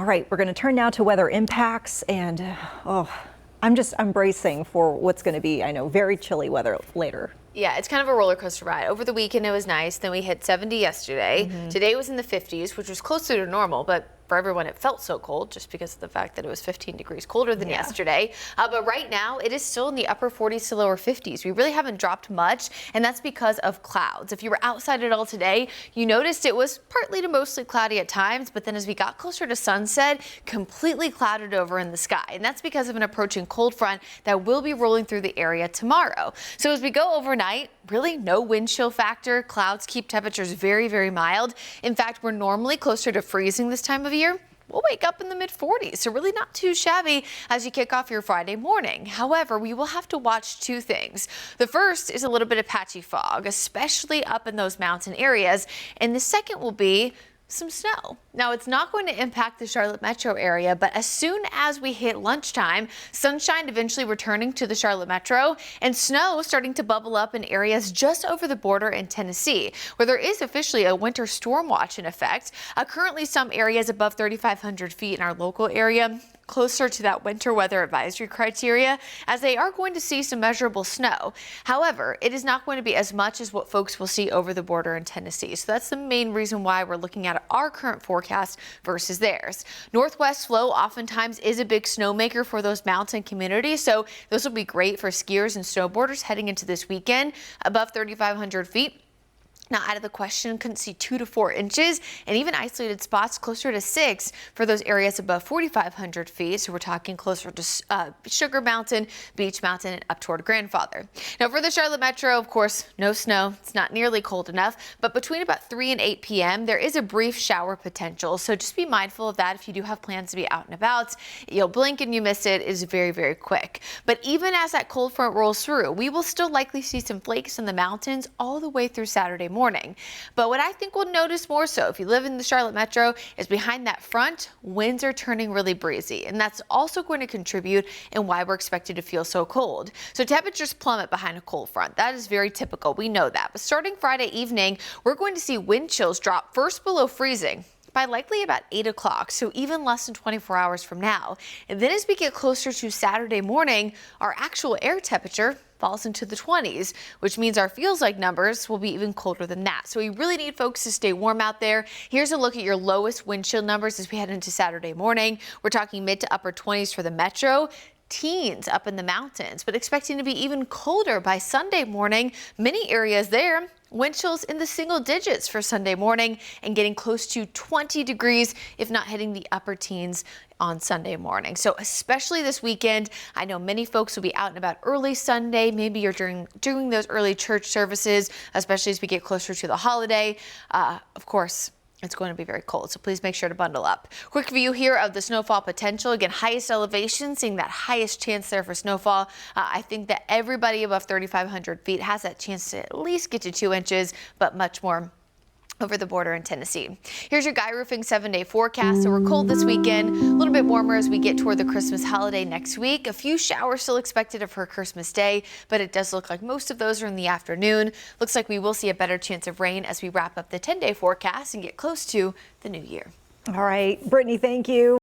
All right, we're going to turn now to weather impacts, and I'm bracing for what's going to be, I know, very chilly weather later. Yeah, it's kind of a roller coaster ride. Over the weekend it was nice, then we hit 70 yesterday. Today was in the 50s, which was closer to normal, but for everyone it felt so cold just because of the fact that it was 15 degrees colder than yesterday. But right now it is still in the upper 40s to lower 50s. We really haven't dropped much, and that's because of clouds. If you were outside at all today, you noticed it was partly to mostly cloudy at times, but then as we got closer to sunset, completely clouded over in the sky. And that's because of an approaching cold front that will be rolling through the area tomorrow. So as we go overnight, really no wind chill factor. Clouds keep temperatures very, very mild. In fact, we're normally closer to freezing this time of year. We'll wake up in the mid-40s, so really not too shabby as you kick off your Friday morning. However, we will have to watch two things. The first is a little bit of patchy fog, especially up in those mountain areas, and the second will be some snow. Now, it's not going to impact the Charlotte metro area, but as soon as we hit lunchtime, sunshine eventually returning to the Charlotte metro and snow starting to bubble up in areas just over the border in Tennessee, where there is officially a winter storm watch in effect. Currently, some areas above 3,500 feet in our local area closer to that winter weather advisory criteria, as they are going to see some measurable snow. However, it is not going to be as much as what folks will see over the border in Tennessee. So that's the main reason why we're looking at our current forecast versus theirs. Northwest flow oftentimes is a big snowmaker for those mountain communities, so those will be great for skiers and snowboarders heading into this weekend. Above 3,500 feet, not out of the question, couldn't see 2 to 4 inches, and even isolated spots closer to 6 for those areas above 4,500 feet. So we're talking closer to Sugar Mountain, Beach Mountain, and up toward Grandfather. Now for the Charlotte metro, of course, no snow. It's not nearly cold enough, but between about 3 and 8 p.m., there is a brief shower potential. So just be mindful of that if you do have plans to be out and about. You'll blink and you miss it. It is very, very quick. But even as that cold front rolls through, we will still likely see some flakes in the mountains all the way through Saturday morning. But what I think we'll notice more so if you live in the Charlotte metro is behind that front, winds are turning really breezy, and that's also going to contribute in why we're expected to feel so cold. So temperatures plummet behind a cold front. That is very typical. We know that. But starting Friday evening, we're going to see wind chills drop first below freezing by likely about 8 o'clock, so even less than 24 hours from now. And then as we get closer to Saturday morning, our actual air temperature falls into the 20s, which means our feels like numbers will be even colder than that. So we really need folks to stay warm out there. Here's a look at your lowest wind chill numbers as we head into Saturday morning. We're talking mid to upper 20s for the metro. Teens up in the mountains, but expecting to be even colder by Sunday morning. Many areas there, wind chills in the single digits for Sunday morning and getting close to 20 degrees, if not hitting the upper teens on Sunday morning. So especially this weekend, I know many folks will be out and about early Sunday. Maybe you're doing those early church services, especially as we get closer to the holiday. Of course, it's going to be very cold, so please make sure to bundle up. Quick view here of the snowfall potential. Again, highest elevation, seeing that highest chance there for snowfall. I think that everybody above 3,500 feet has that chance to at least get to 2 inches, but much more over the border in Tennessee. Here's your Guy Roofing 7-day forecast. So we're cold this weekend, a little bit warmer as we get toward the Christmas holiday next week. A few showers still expected for Christmas Day, but it does look like most of those are in the afternoon. Looks like we will see a better chance of rain as we wrap up the 10-day forecast and get close to the new year. All right, Brittany, thank you.